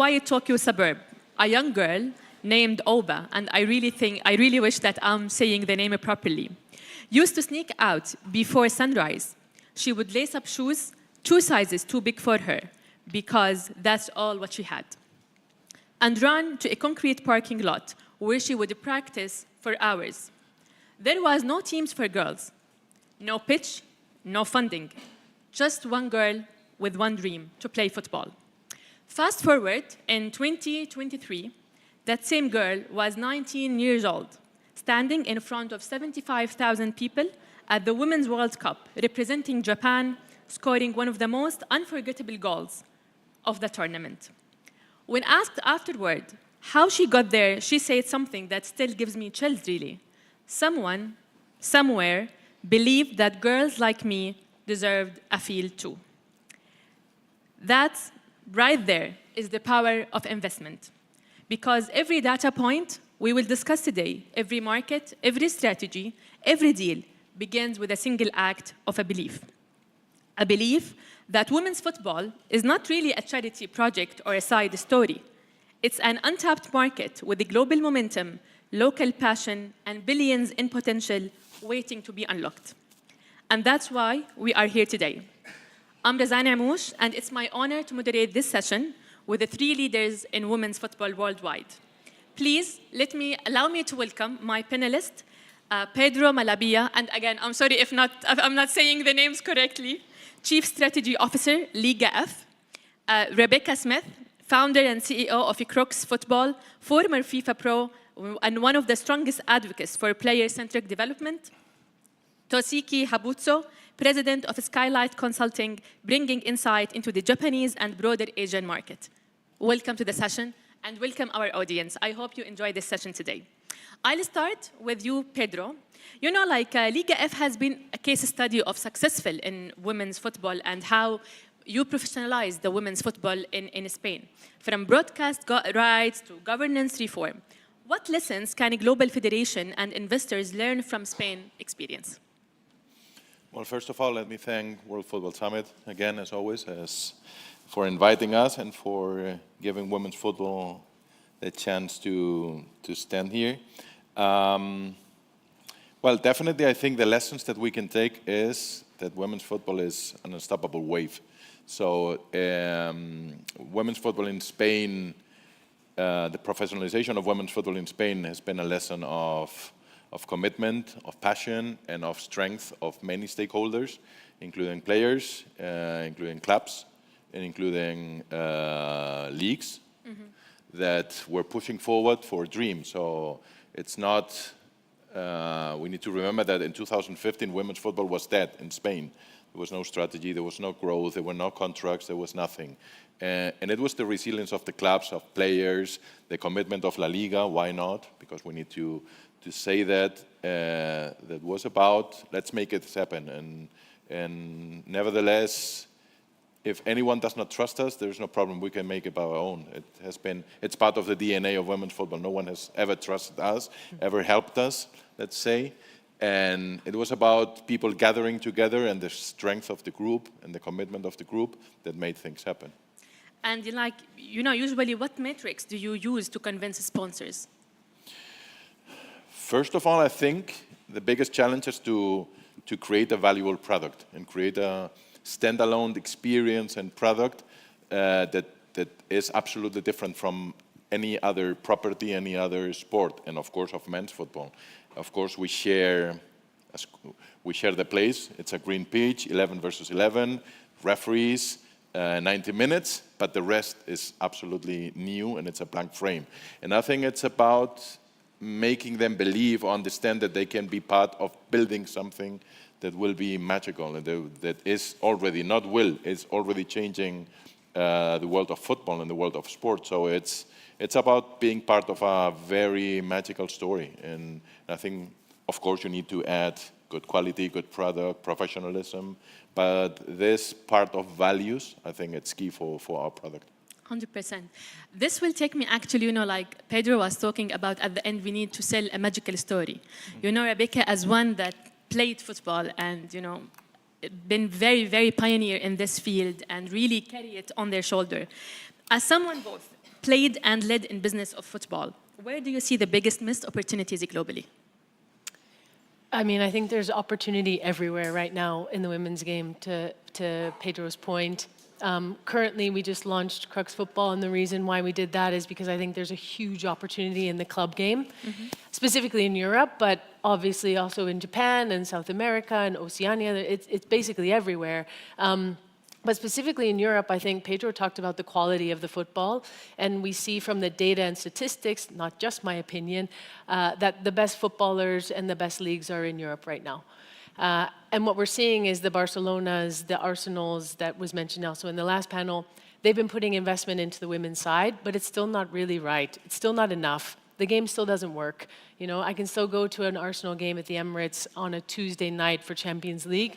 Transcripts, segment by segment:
quiet Tokyo suburb, a young girl named Oba, and I really wish that I'm saying the name properly, used to sneak out before sunrise. She would lace up shoes 2 sizes too big for her, because that's all what she had, and run to a concrete parking lot where she would practice for hours. There was no teams for girls, no pitch, no funding, just one girl with one dream, to play football. Fast forward, in 2023, that same girl was 19 years old, standing in front of 75,000 people at the Women's World Cup, representing Japan, scoring one of the most unforgettable goals of the tournament. When asked afterward how she got there, she said something that still gives me chills, really. Someone, somewhere, believed that girls like me deserved a field too. That, right there, is the power of investment. Because every data point we will discuss today, every market, every strategy, every deal, begins with a single act of a belief. A belief that women's football is not really a charity project or a side story. It's an untapped market with a global momentum, local passion, and billions in potential waiting to be unlocked. And that's why we are here today. I'm Razan, Amoush, and it's my honor to moderate this session with the 3 leaders in women's football worldwide. Please, allow me to welcome my panelists, Pedro, Malabia, and again, I'm sorry if I'm not saying the names correctly, Chief Strategy Officer, Liga F, Rebecca Smith, founder and CEO of Crux Football, former FIFA Pro, and one of the strongest advocates for player-centric development, Toshiki Habutsu, president of Skylight Consulting, bringing insight into the Japanese and broader Asian market. Welcome to the session, and welcome our audience. I hope you enjoy this session today. I'll start with you, Pedro. You know, Liga F has been a case study of successful in women's football and how you professionalize the women's football in Spain, from broadcast rights to governance reform. What lessons can a global federation and investors learn from Spain experience? Well, first of all, let me thank World Football Summit again, as always, for inviting us and for giving women's football the chance to stand here. Well, definitely, I think the lessons that we can take is that women's football is an unstoppable wave. So women's football in Spain, the professionalization of women's football in Spain has been a lesson of commitment, of passion, and of strength of many stakeholders, including players, including clubs, and including leagues that were pushing forward for a dream. So it's not, we need to remember that in 2015, women's football was dead in Spain. There was no strategy, there was no growth, there were no contracts, there was nothing. And it was the resilience of the clubs, of players, the commitment of La Liga, why not? Because we need to say that that was about, let's make it happen. And nevertheless, if anyone does not trust us, there's no problem, we can make it by our own. It's part of the DNA of women's football. No one has ever trusted us, ever helped us, let's say. And it was about people gathering together and the strength of the group and the commitment of the group that made things happen. And usually what metrics do you use to convince sponsors? First of all, I think the biggest challenge is to create a valuable product and create a standalone experience and product that is absolutely different from any other property, any other sport, and of course of men's football. Of course, we share the place. It's a green pitch, 11 versus 11, referees, 90 minutes, but the rest is absolutely new and it's a blank frame. And I think it's about making them believe or understand that they can be part of building something that will be magical and that is already, not will, is already changing the world of football and the world of sport. So it's about being part of a very magical story. And I think, of course, you need to add good quality, good product, professionalism. But this part of values, I think it's key for our product. 100%. This will take me actually, like Pedro was talking about, at the end we need to sell a magical story. Rebecca, as one that played football and, been very, very pioneer in this field and really carry it on their shoulder. As someone both played and led in business of football. Where do you see the biggest missed opportunities globally? I mean, I think there's opportunity everywhere right now in the women's game, to Pedro's point. Currently, we just launched Crux Football, and the reason why we did that is because I think there's a huge opportunity in the club game, specifically in Europe, but obviously also in Japan and South America and Oceania. It's basically everywhere. But specifically in Europe, I think Pedro talked about the quality of the football, and we see from the data and statistics, not just my opinion, that the best footballers and the best leagues are in Europe right now. And what we're seeing is the Barcelonas, the Arsenals that was mentioned also in the last panel, they've been putting investment into the women's side, but it's still not really right. It's still not enough. The game still doesn't work. You know, I can still go to an Arsenal game at the Emirates on a Tuesday night for Champions League,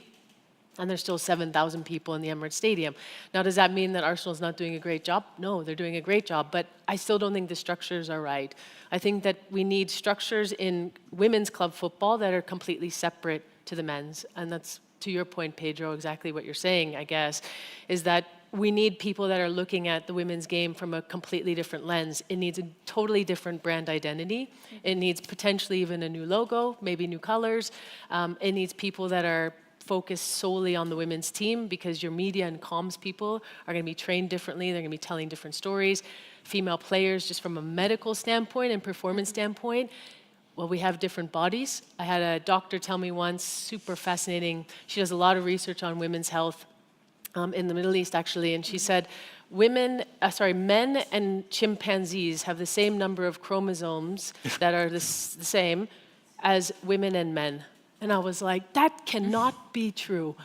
and there's still 7,000 people in the Emirates Stadium. Now, does that mean that Arsenal's not doing a great job? No, they're doing a great job, but I still don't think the structures are right. I think that we need structures in women's club football that are completely separate to the men's, and that's, to your point, Pedro, exactly what you're saying, I guess, is that we need people that are looking at the women's game from a completely different lens. It needs a totally different brand identity. It needs potentially even a new logo, maybe new colors. It needs people that are focused solely on the women's team, because your media and comms people are going to be trained differently. They're going to be telling different stories. Female players, just from a medical standpoint and performance standpoint, well, we have different bodies. I had a doctor tell me once, super fascinating. She does a lot of research on women's health in the Middle East, actually, and she said, men and chimpanzees have the same number of chromosomes that are the same as women and men. And I was like, that cannot be true.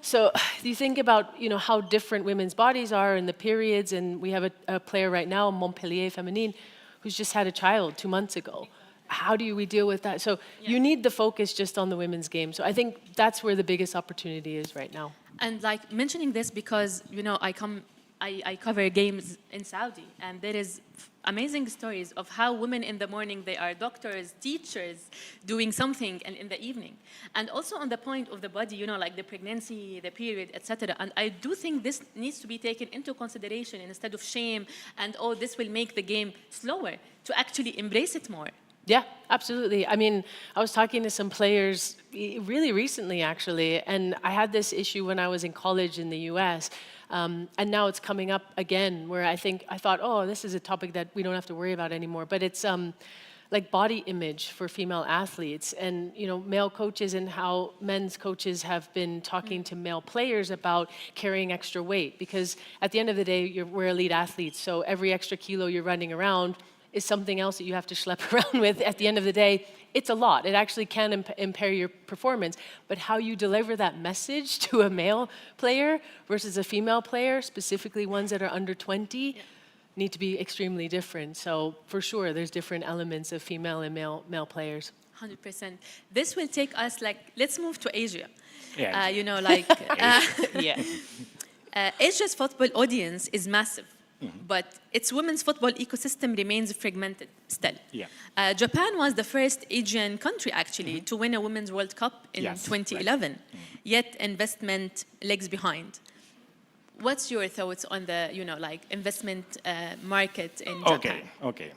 So you think about, you know, how different women's bodies are in the periods, and we have a player right now, Montpellier Feminine, who's just had a child 2 months ago. How do we deal with that? So you need the focus just on the women's game. So I think that's where the biggest opportunity is right now. And like mentioning this because, you know, I cover games in Saudi, and there is amazing stories of how women in the morning, they are doctors, teachers, doing something, and in the evening. And also on the point of the body, you know, like the pregnancy, the period, etc. And I do think this needs to be taken into consideration instead of shame and, oh, this will make the game slower, to actually embrace it more. Yeah, absolutely. I mean, I was talking to some players really recently, actually, and I had this issue when I was in college in the US, and now it's coming up again, where I thought, oh, this is a topic that we don't have to worry about anymore, but it's like body image for female athletes, and, you know, male coaches and how men's coaches have been talking to male players about carrying extra weight, because at the end of the day, we're elite athletes, so every extra kilo you're running around is something else that you have to schlep around with. At the end of the day, it's a lot. It actually can impair your performance. But how you deliver that message to a male player versus a female player, specifically ones that are under 20, need to be extremely different. So for sure, there's different elements of female and male players. 100%. This will take us, like, let's move to Asia. Yeah. You know, like, Asia's football audience is massive. But its women's football ecosystem remains fragmented still. Yeah. Japan was the first Asian country, actually, to win a Women's World Cup in 2011, right. Yet investment lags behind. What's your thoughts on the, you know, like investment market in Japan? Okay.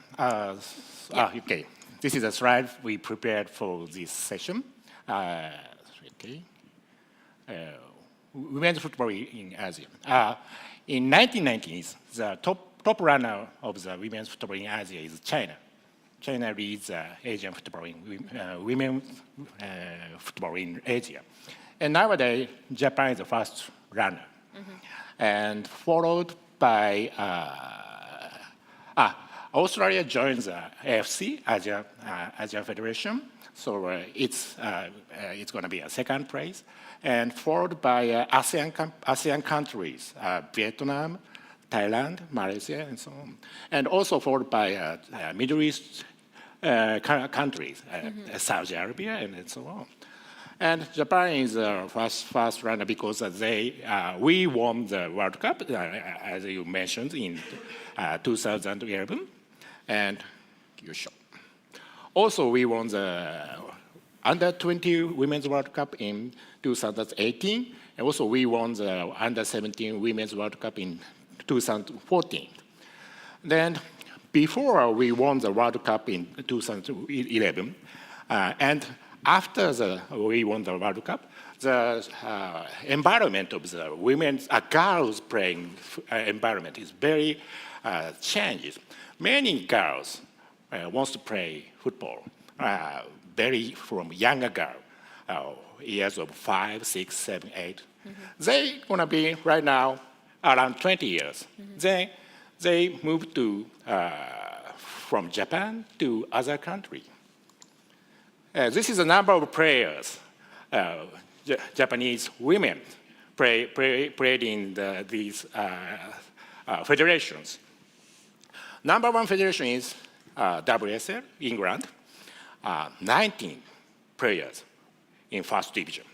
Okay. This is a slide we prepared for this session. Women's football in Asia. In 1990s, the top runner of the women's football in Asia is China. China leads Asian football in women's football in Asia. And nowadays, Japan is the first runner. And followed by Australia joins the AFC, Asia Federation. So it's going to be a second place. And followed by ASEAN countries, Vietnam, Thailand, Malaysia, and so on. And also followed by Middle East countries, Saudi Arabia, and so on. And Japan is the first runner because we won the World Cup, as you mentioned, in 2011. And you show. Also, we won the Under-20 Women's World Cup in 2018. And also, we won the Under-17 Women's World Cup in 2014. Then before we won the World Cup in 2011, and after we won the World Cup, the environment of the women's, girls playing environment is very changes. Many girls wants to play football, very from younger girl, years of 5, 6, 7, 8. They gonna be right now around 20 years. They moved to from Japan to other country. This is the number of players Japanese women played in these federations. Number one federation is WSL, England, 19 players in first division.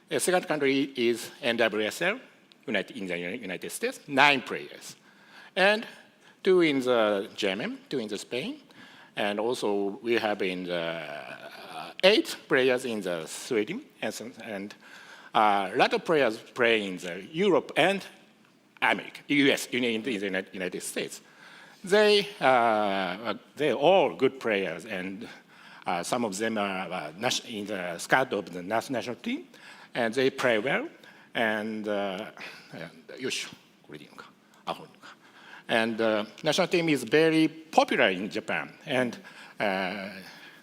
The second country is NWSL, in the United States, 9 players. And 2 in the German, 2 in the Spain, and also we have in the 8 players in the Sweden, and a lot of players play in the Europe and America, US, in the United States. They're all good players, and some of them are in the squad of the national team, and they play well. And national team is very popular in Japan, and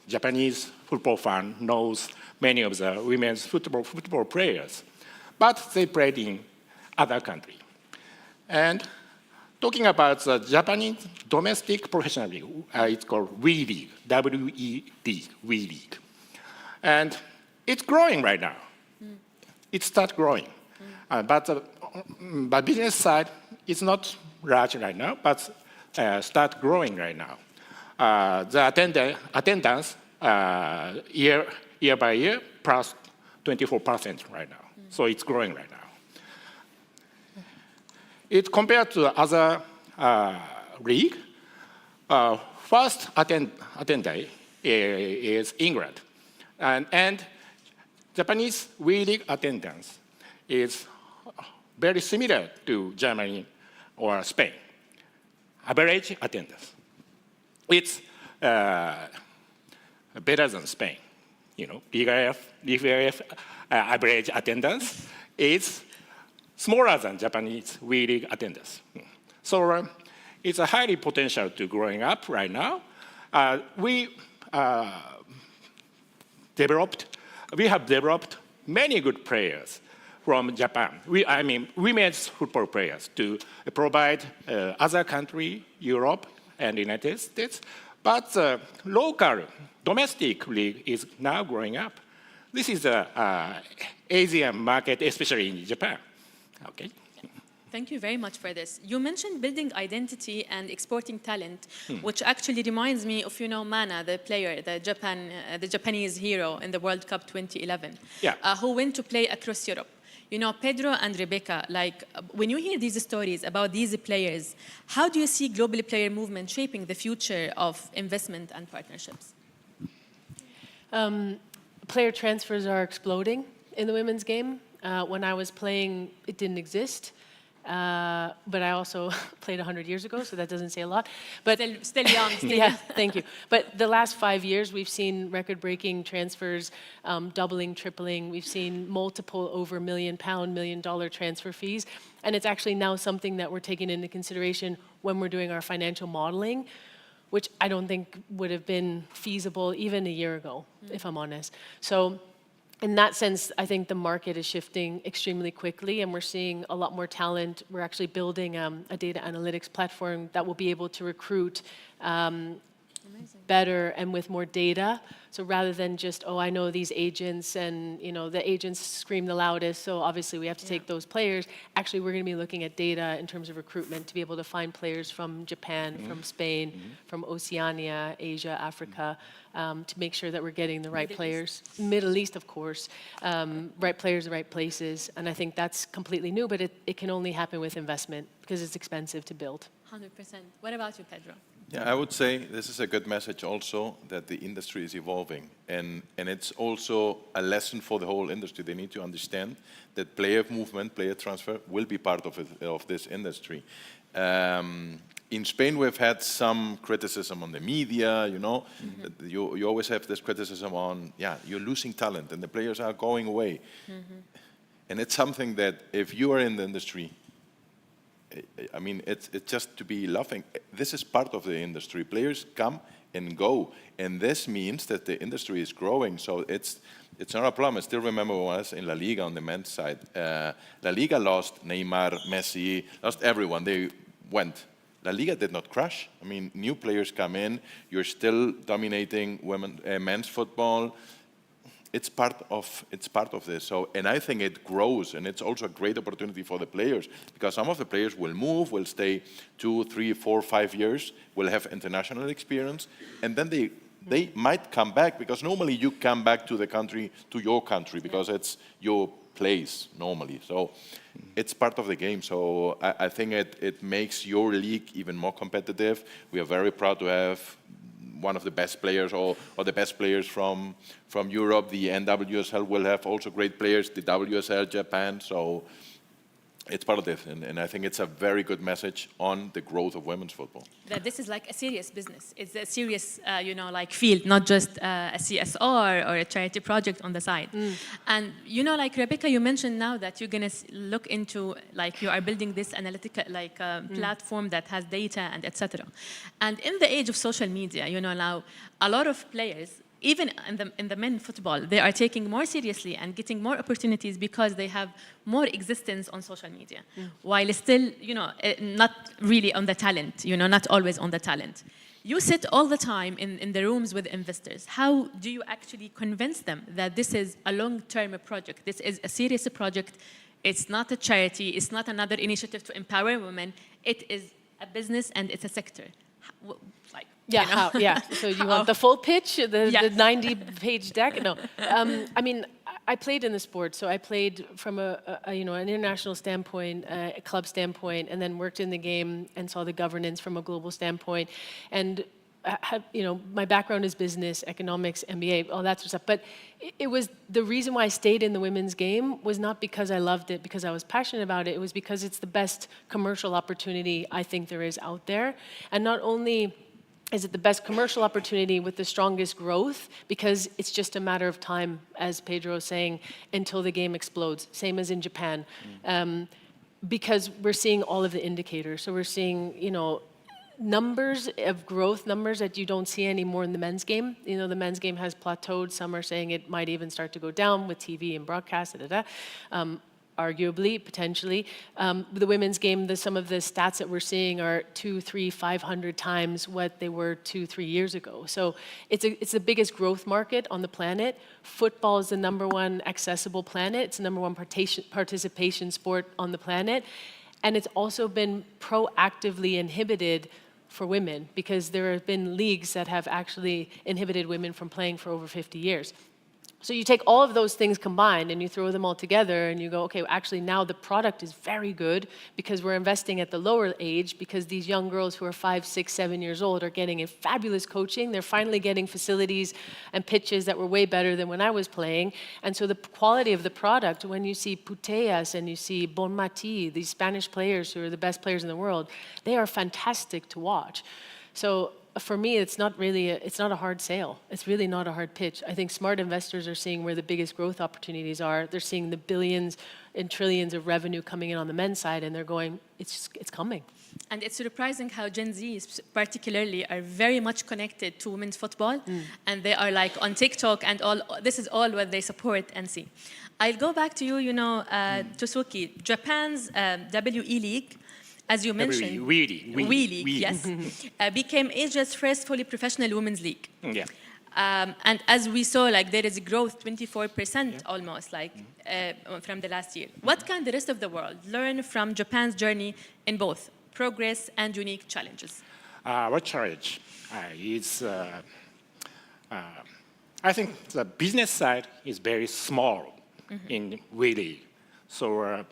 Japanese football fan knows many of the women's football players, but they played in other countries. And talking about the Japanese domestic professional league, it's called WE League, W-E-D, WE League. And it's growing right now. It starts growing. But business side, it's not large right now, but start growing right now. The attendance year by year plus 24% right now. So it's growing right now. It compared to other league, first attendee is England. And Japanese WE League attendance is very similar to Germany or Spain. Average attendance. It's better than Spain. You know, Liga F average attendance is smaller than Japanese WE League attendance. So it's a highly potential to growing up right now. We have developed many good players from Japan. Women's football players to provide other country, Europe and United States. But the local domestic league is now growing up. This is the Asian market, especially in Japan. Okay. Thank you very much for this. You mentioned building identity and exporting talent, which actually reminds me of, Mana, the player, the Japanese hero in the World Cup 2011, who went to play across Europe. Pedro and Rebecca, when you hear these stories about these players, how do you see global player movement shaping the future of investment and partnerships? Player transfers are exploding in the women's game. When I was playing, it didn't exist. But I also played 100 years ago, so that doesn't say a lot. But still young. Yeah, thank you. But the last 5 years, we've seen record-breaking transfers, doubling, tripling. We've seen multiple over £1 million, $1 million transfer fees. And it's actually now something that we're taking into consideration when we're doing our financial modeling, which I don't think would have been feasible even a year ago, if I'm honest. So in that sense, I think the market is shifting extremely quickly, and we're seeing a lot more talent. We're actually building a data analytics platform that will be able to recruit better and with more data. So rather than just, I know these agents, and the agents scream the loudest, so obviously we have to take those players. Actually, we're going to be looking at data in terms of recruitment to be able to find players from Japan, from Spain, from Oceania, Asia, Africa, to make sure that we're getting the right players. Middle East, of course, right players, the right places. And I think that's completely new, but it can only happen with investment because it's expensive to build. 100%. What about you, Pedro? Yeah, I would say this is a good message also, that the industry is evolving. And it's also a lesson for the whole industry. They need to understand that player movement, player transfer will be part of this industry. in Spain, we've had some criticism on the media, you know. You always have this criticism on, yeah, you're losing talent and the players are going away. And it's something that if you are in the industry, I mean, it's just to be laughing. This is part of the industry. Players come and go. And this means that the industry is growing. So it's not a problem. I still remember when I was in La Liga on the men's side. La Liga lost Neymar, Messi, lost everyone. They went. La Liga did not crash. I mean, new players come in. You're still dominating men's football. It's part of this. So, and I think it grows, and it's also a great opportunity for the players because some of the players will move, will stay 2, 3, 4, 5 years, will have international experience, and then they might come back because normally you come back to the country, to your country, because it's your place normally. So it's part of the game. So I think it makes your league even more competitive. We are very proud to have one of the best players or the best players from Europe. The NWSL will have also great players, the WSL, Japan. So it's part of this. And I think it's a very good message on the growth of women's football. That this is like a serious business. It's a serious, like field, not just a CSR or a charity project on the side. And, like Rebecca, you mentioned now that you're going to look into, like, you are building this analytical, like, platform that has data and etc. And in the age of social media, now a lot of players, even in the men football, they are taking more seriously and getting more opportunities because they have more existence on social media, while still, not really on the talent, not always on the talent. You sit all the time in the rooms with investors. How do you actually convince them that this is a long-term project? This is a serious project. It's not a charity. It's not another initiative to empower women. It is a business and it's a sector. So you want the full pitch, the 90-page deck? No. I mean, I played in the sport, so I played from an international standpoint, a club standpoint, and then worked in the game and saw the governance from a global standpoint. And my background is business, economics, MBA, all that sort of stuff. But it was the reason why I stayed in the women's game was not because I loved it, because I was passionate about it. It was because it's the best commercial opportunity I think there is out there. And not only is it the best commercial opportunity with the strongest growth, because it's just a matter of time, as Pedro was saying, until the game explodes, same as in Japan. Because we're seeing all of the indicators. So we're seeing, numbers of growth, numbers that you don't see anymore in the men's game. The men's game has plateaued. Some are saying it might even start to go down with TV and broadcast, arguably, potentially. The women's game, some of the stats that we're seeing are 200, 300, 500 times what they were 2, 3 years ago. So it's the biggest growth market on the planet. Football is the #1 accessible planet. It's the #1 participation sport on the planet. And it's also been proactively inhibited for women because there have been leagues that have actually inhibited women from playing for over 50 years. So you take all of those things combined and you throw them all together and you go, okay, actually now the product is very good because we're investing at the lower age because these young girls who are 5, 6, 7 years old are getting a fabulous coaching. They're finally getting facilities and pitches that were way better than when I was playing. And so the quality of the product, when you see Putellas and you see Bonmati, these Spanish players who are the best players in the world, they are fantastic to watch. So for me, it's not a hard sale. It's really not a hard pitch. I think smart investors are seeing where the biggest growth opportunities are. They're seeing the billions and trillions of revenue coming in on the men's side, and they're going, it's coming. And it's surprising how Gen Z particularly are very much connected to women's football, and they are like on TikTok and all. This is all what they support and see. I'll go back to you, Toshiki, Japan's WE League, as you mentioned, WE League, yes, became Asia's first fully professional women's league. Yeah. And as we saw, like there is growth, 24% almost, like from the last year. What can the rest of the world learn from Japan's journey in both progress and unique challenges? Our challenge is, I think the business side is very small in WE League. So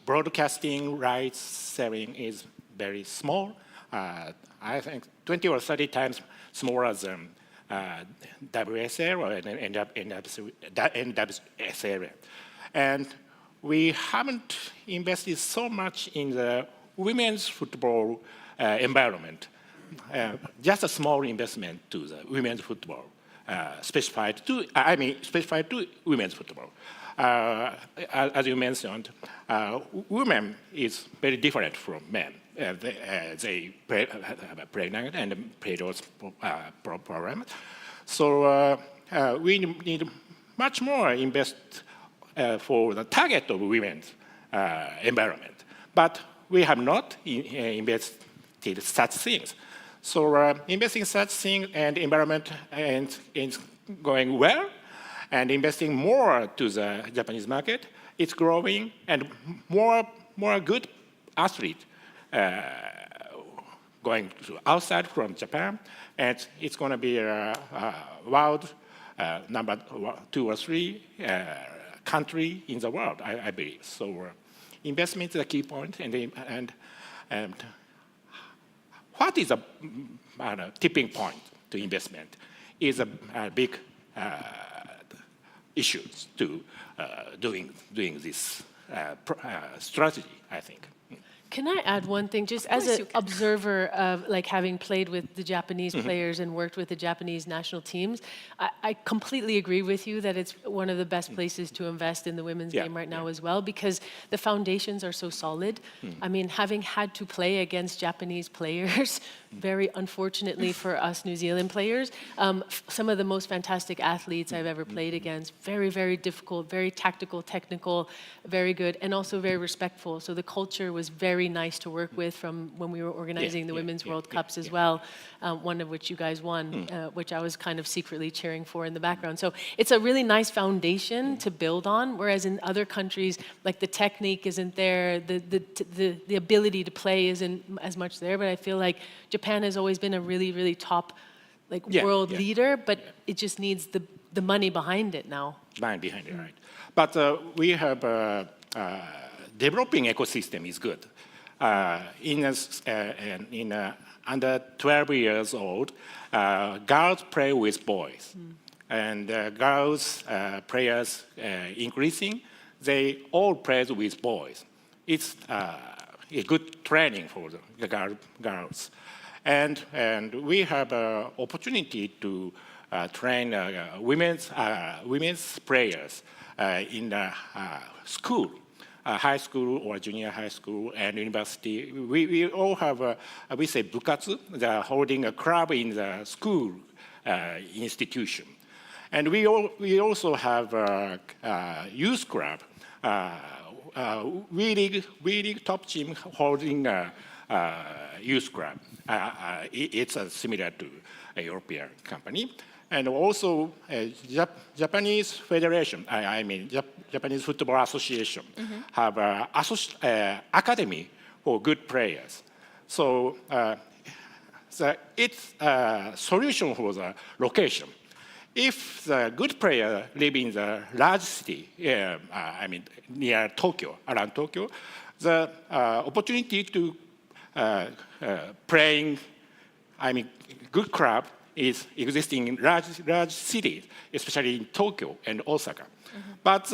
broadcasting rights selling is very small. I think 20 or 30 times smaller than WSL or NWSL. And we haven't invested so much in the women's football environment. Just a small investment to the women's football, specified to women's football. As you mentioned, women is very different from men. They pregnant and Pedro's program. So we need much more invest for the target of women's environment. But we have not invested such things. So investing such things and environment is going well, and investing more to the Japanese market, it's growing, and more good athletes going to outside from Japan, and it's going to be a world number 2 or 3 country in the world, I believe. So investment is a key point, and what is a tipping point to investment is a big issue to doing this strategy, I think. Can I add one thing? Just as an observer of like having played with the Japanese players and worked with the Japanese national teams, I completely agree with you that it's one of the best places to invest in the women's game right now as well, because the foundations are so solid. I mean, having had to play against Japanese players, very unfortunately for us New Zealand players, some of the most fantastic athletes I've ever played against, very, very difficult, very tactical, technical, very good, and also very respectful. So the culture was very nice to work with from when we were organizing the Women's World Cups as well, one of which you guys won, which I was kind of secretly cheering for in the background. So it's a really nice foundation to build on, whereas in other countries, like the technique isn't there, the ability to play isn't as much there, but I feel like Japan has always been a really, really top world leader, but it just needs the money behind it now. Behind it, right. But we have developing ecosystem is good. Under 12 years old, girls play with boys. And girls players increasing, they all play with boys. It's a good training for the girls. And we have an opportunity to train women's players in school. High school or junior high school and university. We all have, we say bukatsu, they're holding a club in the school institution. And we also have a youth club, really top team holding a youth club. It's similar to a European company. And also, Japanese Federation, Japanese Football Association, have an academy for good players. So it's a solution for the location. If the good player live in the large city, near Tokyo, around Tokyo, the opportunity to playing, good club is existing in large cities, especially in Tokyo and Osaka. But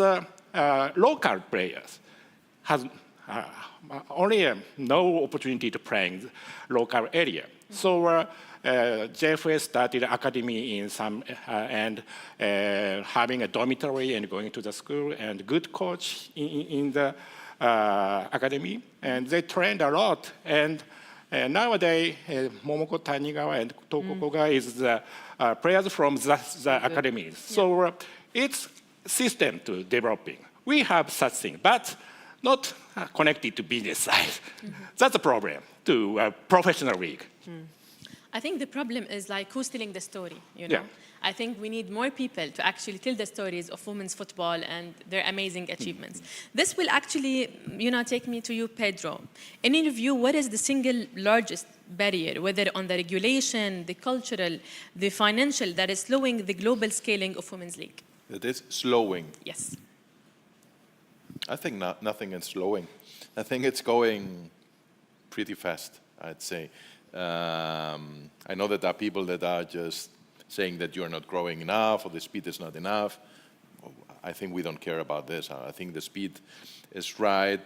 local players have only no opportunity to play in the local area. So JFS started academy in some, and having a dormitory and going to the school and good coach in the academy. And they trained a lot. And nowadays, Momoko Tanigawa and Toko Koga is the players from the academies. So it's system to developing. We have such thing, but not connected to business side. That's a problem to a professional league. I think the problem is like who's telling the story, you know? I think we need more people to actually tell the stories of women's football and their amazing achievements. This will actually, take me to you, Pedro. In your view, what is the single largest barrier, whether on the regulation, the cultural, the financial, that is slowing the global scaling of women's league? It is slowing. Yes. I think nothing is slowing. I think it's going pretty fast, I'd say. I know that there are people that are just saying that you're not growing enough or the speed is not enough. I think we don't care about this. I think the speed is right.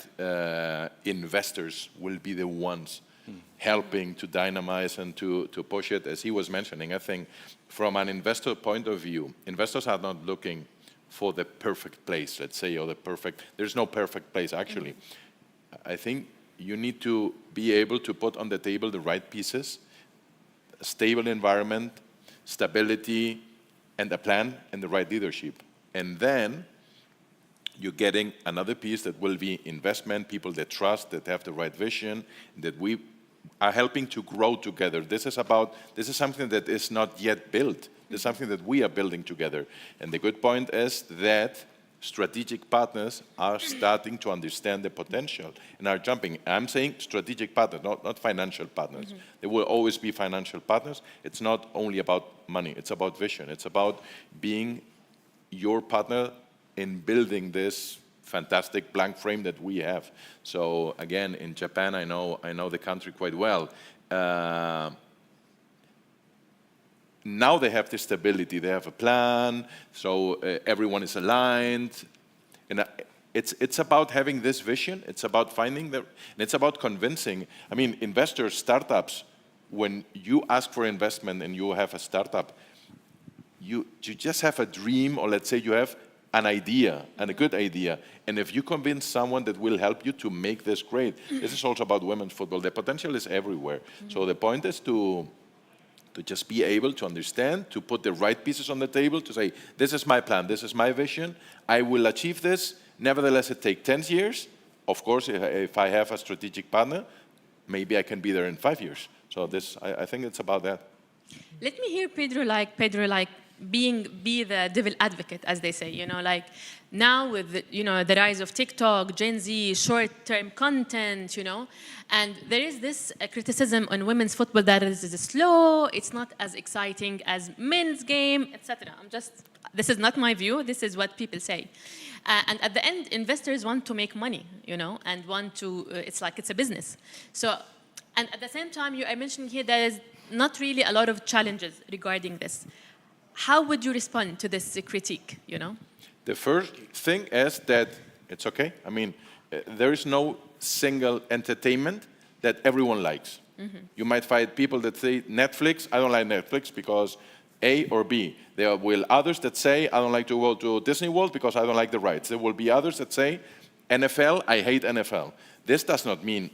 Investors will be the ones helping to dynamize and to push it. As he was mentioning, I think from an investor point of view, investors are not looking for the perfect place, let's say, or there's no perfect place, actually. I think you need to be able to put on the table the right pieces, a stable environment, stability, and a plan, and the right leadership. And then you're getting another piece that will be investment, people that trust, that have the right vision, that we are helping to grow together. This is something that is not yet built. This is something that we are building together. And the good point is that strategic partners are starting to understand the potential and are jumping. I'm saying strategic partners, not financial partners. There will always be financial partners. It's not only about money, it's about vision. It's about being your partner in building this fantastic blank frame that we have. So again, in Japan, I know the country quite well. Now they have this stability. They have a plan, so everyone is aligned. And it's about having this vision. It's about finding and it's about convincing. I mean, investors, startups, when you ask for investment and you have a startup, you just have a dream, or let's say you have an idea, and a good idea. And if you convince someone that will help you to make this great, this is also about women's football. The potential is everywhere. So the point is to just be able to understand, to put the right pieces on the table, to say, this is my plan, this is my vision, I will achieve this. Nevertheless, it takes 10 years. Of course, if I have a strategic partner, maybe I can be there in 5 years. So I think it's about that. Let me hear Pedro be the devil advocate, as they say, now with the rise of TikTok, Gen Z, short-term content, and there is this criticism on women's football that is slow, it's not as exciting as men's game, etc. This is not my view, this is what people say. And at the end, investors want to make money, and want to, it's a business. So, and at the same time, you are mentioning here there is not really a lot of challenges regarding this. How would you respond to this critique, The first thing is that it's okay. I mean, there is no single entertainment that everyone likes. You might find people that say, Netflix, I don't like Netflix because A or B. There will others that say, I don't like to go to Disney World because I don't like the rides. There will be others that say, NFL, I hate NFL. This does not mean,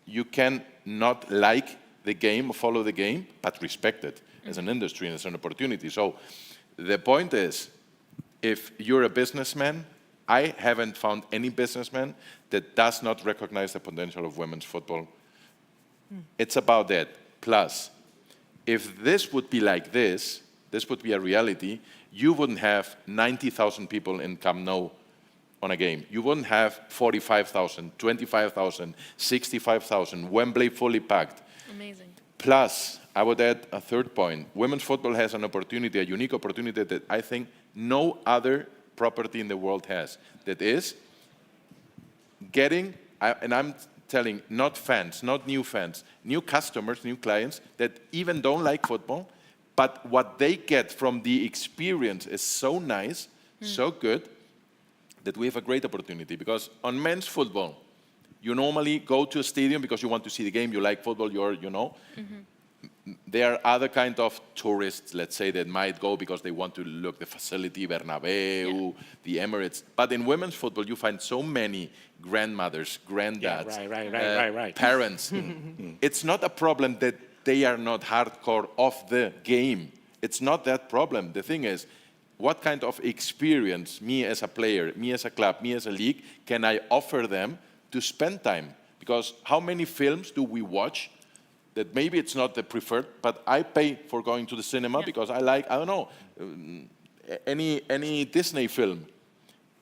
you can not like the game or follow the game, but respect it as an industry and as an opportunity. So the point is, if you're a businessman, I haven't found any businessman that does not recognize the potential of women's football. It's about that. Plus, if this would be like this would be a reality, you wouldn't have 90,000 people in Camp Nou on a game. You wouldn't have 45,000, 25,000, 65,000, Wembley fully packed. Amazing. Plus, I would add a third point. Women's football has an opportunity, a unique opportunity that I think no other property in the world has. That is getting, and I'm telling, not fans, not new fans, new customers, new clients that even don't like football, but what they get from the experience is so nice, so good, that we have a great opportunity. Because on men's football, you normally go to a stadium because you want to see the game, you like football, There are other kind of tourists, let's say, that might go because they want to look the facility, Bernabeu, the Emirates. But in women's football, you find so many grandmothers, granddads, right. parents. It's not a problem that they are not hardcore of the game. It's not that problem. The thing is, what kind of experience, me as a player, me as a club, me as a league, can I offer them to spend time? Because how many films do we watch that maybe it's not the preferred, but I pay for going to the cinema because I like, I don't know, any Disney film.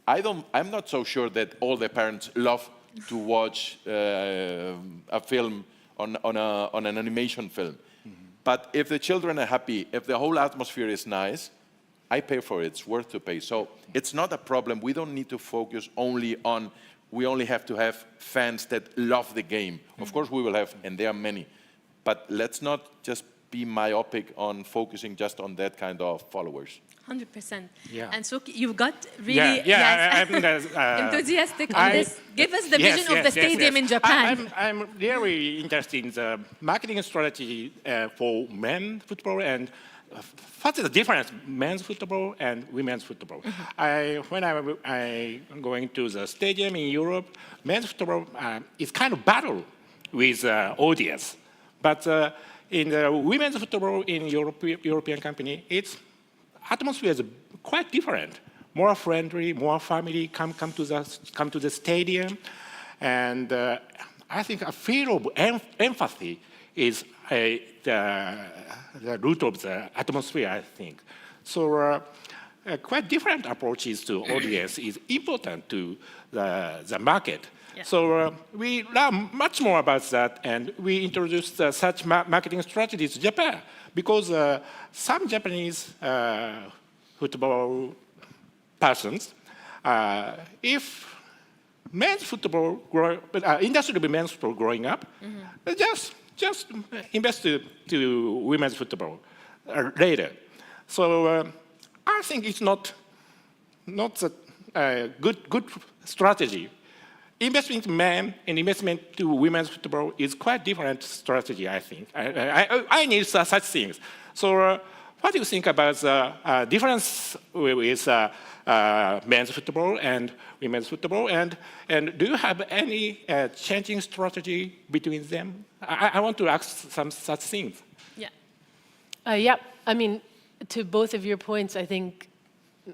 I'm not so sure that all the parents love to watch a film on an animation film. But if the children are happy, if the whole atmosphere is nice, I pay for it. It's worth to pay. So it's not a problem. We don't need to focus only on, we only have to have fans that love the game. Of course we will have, and there are many. But let's not just be myopic on focusing just on that kind of followers. 100%. Yeah. And so you've got really enthusiastic on this. Give us the vision of the stadium in Japan. I'm really interested in the marketing strategy for men's football and what is the difference men's football and women's football? When I'm going to the stadium in Europe, men's football is kind of battle with audience. But in the women's football in European company, its atmosphere is quite different. More friendly, more family come to the stadium, and I think a feel of empathy is the root of the atmosphere, I think. So quite different approaches to audience is important to the market. Yeah. So we learn much more about that, and we introduced such marketing strategies to Japan, because some Japanese football persons, if men's football, industry of men's football growing up, just invest to women's football later. So I think it's not a good strategy. Investment in men and investment to women's football is quite different strategy, I think. I need such things. So what do you think about the difference with men's football and women's football? And do you have any changing strategy between them? I want to ask some such things. Yeah. Yeah, I mean, to both of your points, I think,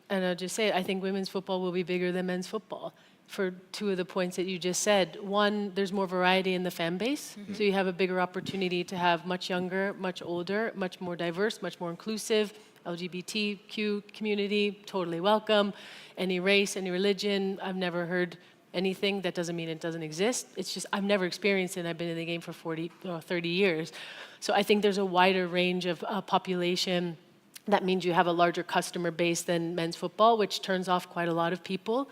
and I'll just say it, I think women's football will be bigger than men's football. For two of the points that you just said. One, there's more variety in the fan base, so you have a bigger opportunity to have much younger, much older, much more diverse, much more inclusive, LGBTQ community, totally welcome. Any race, any religion, I've never heard anything. That doesn't mean it doesn't exist. It's just I've never experienced it, and I've been in the game for 30 years. So I think there's a wider range of population. That means you have a larger customer base than men's football, which turns off quite a lot of people,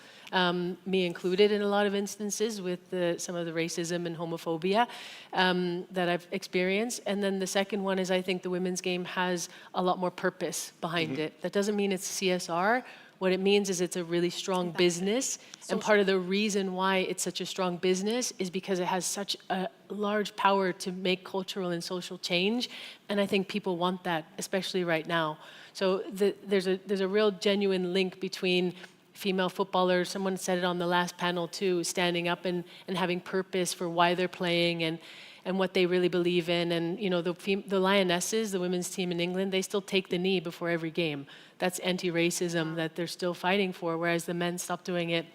me included in a lot of instances with some of the racism and homophobia that I've experienced. And then the second one is I think the women's game has a lot more purpose behind it. That doesn't mean it's CSR. What it means is it's a really strong business. And part of the reason why it's such a strong business is because it has such a large power to make cultural and social change. And I think people want that, especially right now. So there's a real genuine link between female footballers, someone said it on the last panel too, standing up and having purpose for why they're playing and what they really believe in. And you know, the Lionesses, the women's team in England, they still take the knee before every game. That's anti-racism that they're still fighting for, whereas the men stopped doing it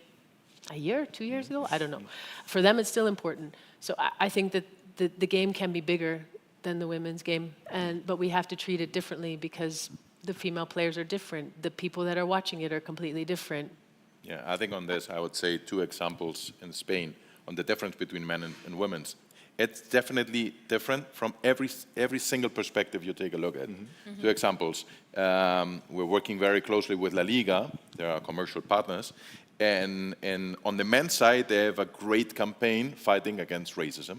a year, 2 years ago? I don't know. For them, it's still important. So I think that the game can be bigger than the women's game, but we have to treat it differently because the female players are different. The people that are watching it are completely different. Yeah, I think on this, I would say 2 examples in Spain on the difference between men and women's. It's definitely different from every single perspective you take a look at. 2 examples. We're working very closely with La Liga. They're our commercial partners. And on the men's side, they have a great campaign fighting against racism.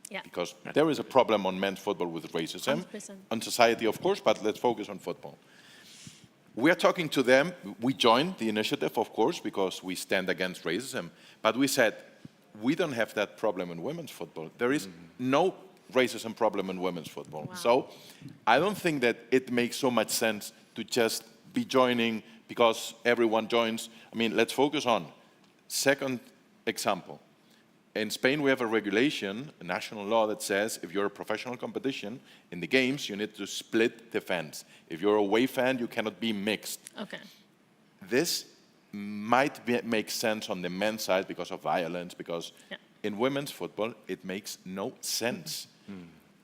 Yeah. Because there is a problem on men's football with racism. 100%. On society, of course, but let's focus on football. We are talking to them. We joined the initiative, of course, because we stand against racism. But we said, we don't have that problem in women's football. There is no racism problem in women's football. Wow. So I don't think that it makes so much sense to just be joining because everyone joins. I mean, let's focus on. Second example. In Spain, we have a regulation, a national law that says if you're a professional competition, in the games, you need to split the fans. If you're a away fan, you cannot be mixed. Okay. This might make sense on the men's side because of violence, because in women's football, it makes no sense.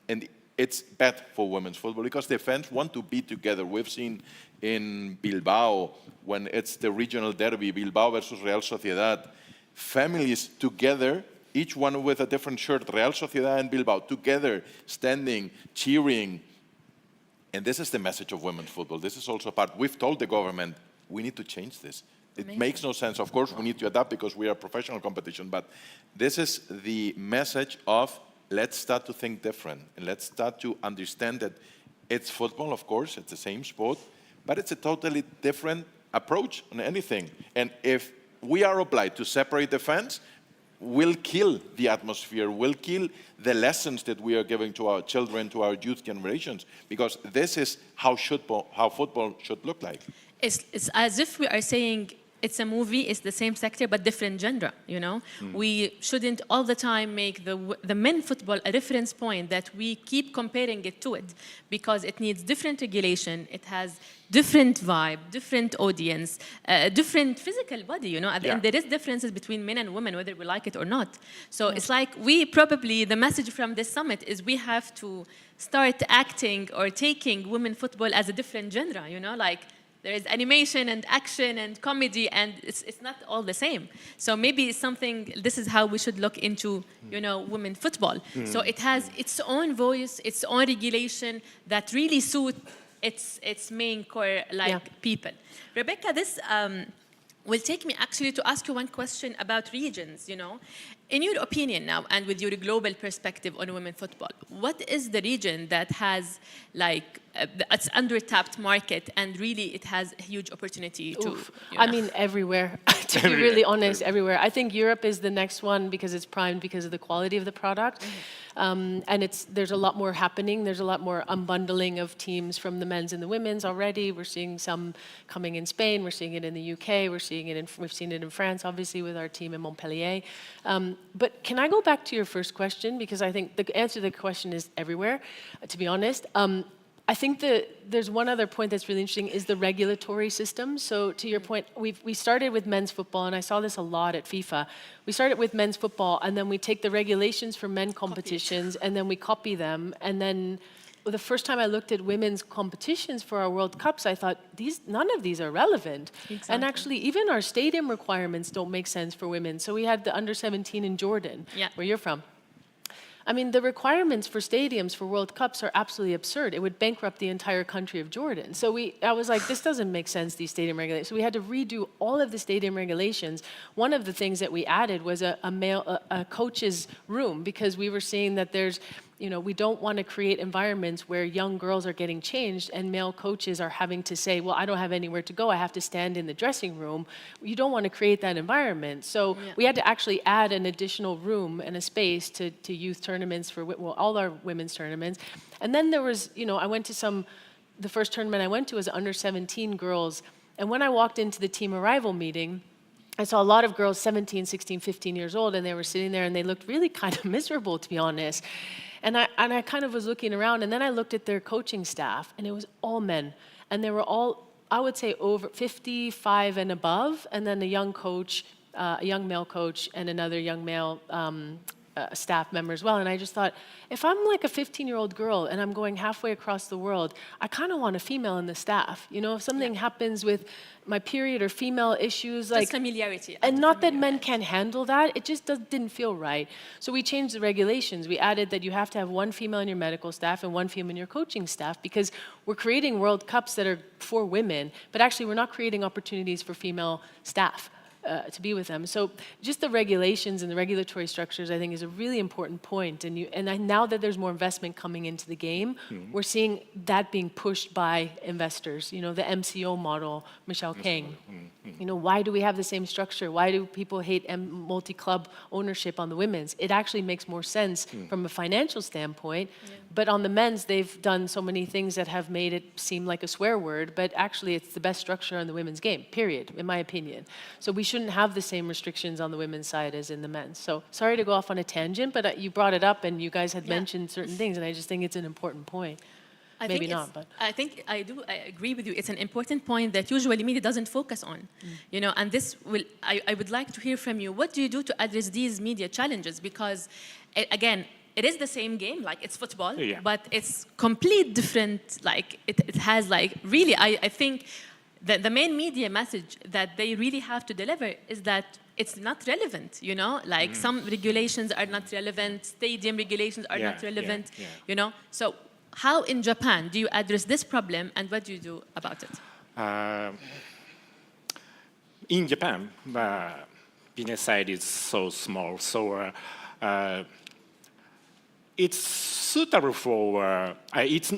And it's bad for women's football because the fans want to be together. We've seen in Bilbao, when it's the regional derby, Bilbao versus Real Sociedad, families together, each one with a different shirt, Real Sociedad and Bilbao, together, standing, cheering. And this is the message of women's football. This is also part. We've told the government, we need to change this. It makes no sense. Of course, we need to adapt because we are a professional competition, but this is the message of let's start to think different, and let's start to understand that it's football, of course, it's the same sport, but it's a totally different approach on anything. And if we are obliged to separate the fans, we'll kill the atmosphere, we'll kill the lessons that we are giving to our children, to our youth generations, because this is how football should look like. It's as if we are saying it's a movie, it's the same sector, but different genre, you know? We shouldn't all the time make the men football a reference point that we keep comparing it to it, because it needs different regulation, it has different vibe, different audience, different physical body, you know? And there is differences between men and women, whether we like it or not. So it's like the message from this summit is we have to start acting or taking women football as a different genre, you know? Like, there is animation and action and comedy, and it's not all the same. So maybe this is how we should look into, you know, women football. So it has its own voice, its own regulation that really suit its main core people. Rebecca, this will take me actually to ask you one question about regions, you know. In your opinion now, and with your global perspective on women football, what is the region that has it's under-tapped market and really it has a huge opportunity to, I mean, everywhere, to be really honest, everywhere. I think Europe is the next one because it's primed because of the quality of the product. And there's a lot more happening. There's a lot more unbundling of teams from the men's and the women's already. We're seeing some coming in Spain. We're seeing it in the UK. We've seen it in France, obviously, with our team in Montpellier. But can I go back to your first question? Because I think the answer to the question is everywhere, to be honest. I think there's one other point that's really interesting is the regulatory system. So to your point, we started with men's football, and I saw this a lot at FIFA. We started with men's football, and then we take the regulations for men competitions, and then we copy them. And then the first time I looked at women's competitions for our World Cups, I thought, none of these are relevant. Exactly. And actually, even our stadium requirements don't make sense for women. So we had the under-17 in Jordan, where you're from. I mean, the requirements for stadiums for World Cups are absolutely absurd. It would bankrupt the entire country of Jordan. So I was like, this doesn't make sense, these stadium regulations. So we had to redo all of the stadium regulations. One of the things that we added was a coach's room, because we were seeing that we don't want to create environments where young girls are getting changed and male coaches are having to say, well, I don't have anywhere to go, I have to stand in the dressing room. You don't want to create that environment. So we had to actually add an additional room and a space to youth tournaments for all our women's tournaments. And then there was, I went to the first tournament I went to was under 17 girls. And when I walked into the team arrival meeting, I saw a lot of girls 17, 16, 15 years old, and they were sitting there and they looked really kind of miserable, to be honest. And I kind of was looking around, and then I looked at their coaching staff, and it was all men. And they were all, I would say, over 55 and above, and then a young coach, a young male coach, and another young male staff member as well. And I just thought, if I'm like a 15-year-old girl and I'm going halfway across the world, I kind of want a female in the staff. You know, if something happens with my period or female issues, like familiarity. And not that men can't handle that, it just didn't feel right. So we changed the regulations. We added that you have to have one female in your medical staff and one female in your coaching staff, because we're creating World Cups that are for women, but actually we're not creating opportunities for female staff to be with them. So just the regulations and the regulatory structures, I think, is a really important point. And now that there's more investment coming into the game, we're seeing that being pushed by investors. You know, the MCO model, Michelle King. You know, why do we have the same structure? Why do people hate multi-club ownership on the women's? It actually makes more sense from a financial standpoint. But on the men's, they've done so many things that have made it seem like a swear word, but actually it's the best structure on the women's game, period, in my opinion. So we shouldn't have the same restrictions on the women's side as in the men's. So sorry to go off on a tangent, but you brought it up and you guys had mentioned certain things, and I just think it's an important point. Maybe not, but I think I agree with you. It's an important point that usually media doesn't focus on. You know, and I would like to hear from you. What do you do to address these media challenges? Because again, it is the same game, like it's football, but it's complete different. Like it has like really, I think the main media message that they really have to deliver is that it's not relevant, you know? Like some regulations are not relevant, stadium regulations are not relevant, you know? So how in Japan do you address this problem, and what do you do about it? In Japan, business side is so small, so it's suitable for, it's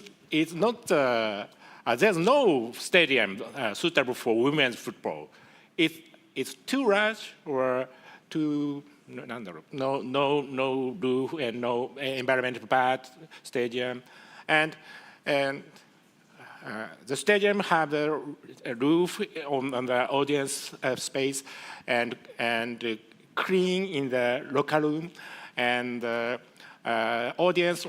not, there's no stadium suitable for women's football. It's too large or too, no roof and no environmental bad stadium. And the stadium have a roof on the audience space and clean in the locker room, and audience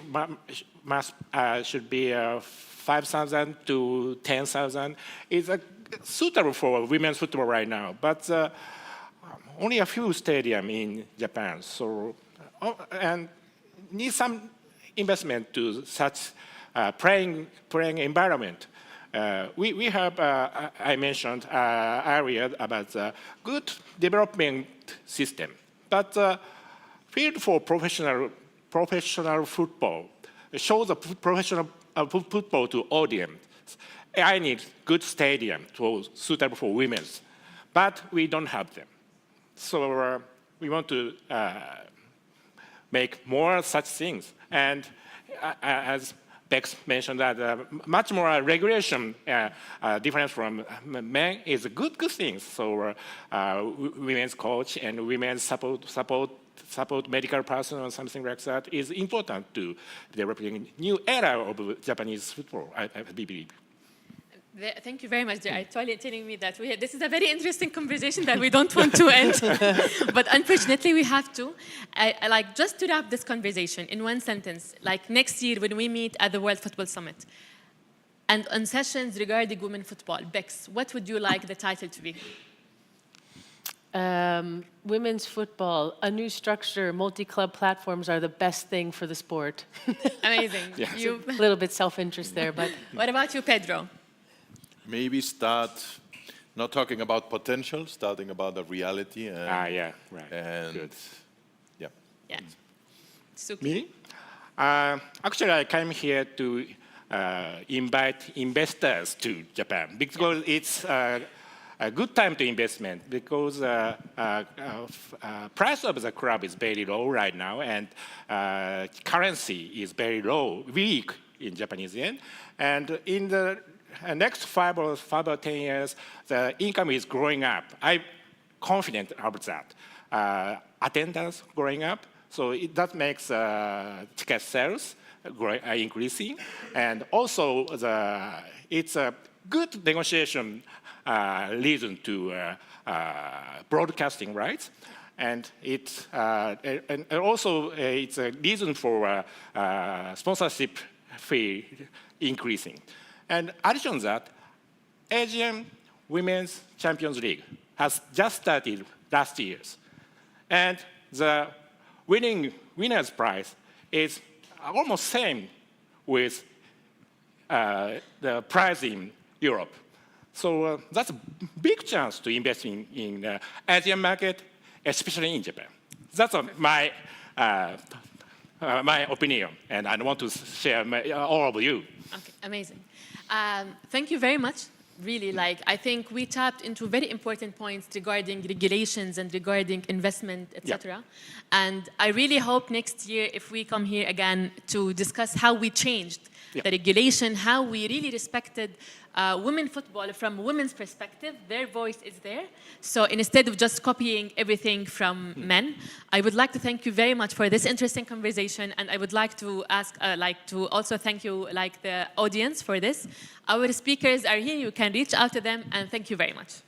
should be 5,000 to 10,000. It's suitable for women's football right now, but only a few stadiums in Japan. So and need some investment to such playing environment. We have, I mentioned earlier about the good development system, but field for professional football, show the professional football to audience. I need good stadium suitable for women's, but we don't have them. So we want to make more such things. And as Bex mentioned, that much more regulation difference from men is a good thing. So women's coach and women's support medical person or something like that is important to developing new era of Japanese football, I believe. Thank you very much. They're telling me that this is a very interesting conversation that we don't want to end, but unfortunately we have to. I like just to wrap this conversation in one sentence. Like next year when we meet at the World Football Summit, and on sessions regarding women football, Bex, what would you like the title to be? Women's football, a new structure, multi-club platforms are the best thing for the sport. Amazing. Yes. You, A little bit self-interest there, but what about you, Pedro? Maybe start not talking about potential, starting about the reality. And, Yeah, right. And Good. yeah. Yeah. Suki. Me? Actually, I came here to invite investors to Japan because it's a good time to investment because price of the club is very low right now, and currency is very low, weak in Japanese yen. And in the next 5 or 10 years, the income is growing up. I'm confident about that. Attendance growing up, so that makes ticket sales increasing, and also it's a good negotiation reason to broadcasting rights, and also it's a reason for sponsorship fee increasing. And addition to that, Asian Women's Champions League has just started last year, and the winner's prize is almost same with the prize in Europe. So that's a big chance to invest in the Asian market, especially in Japan. That's my opinion, and I want to share all of you. Okay, amazing. Thank you very much. Really, I think we tapped into very important points regarding regulations and regarding investment, etc. And I really hope next year, if we come here again to discuss how we changed the regulation, how we really respected women football from women's perspective, their voice is there. So instead of just copying everything from men, I would like to thank you very much for this interesting conversation, and I would like to ask, to also thank you, the audience for this. Our speakers are here. You can reach out to them, and thank you very much.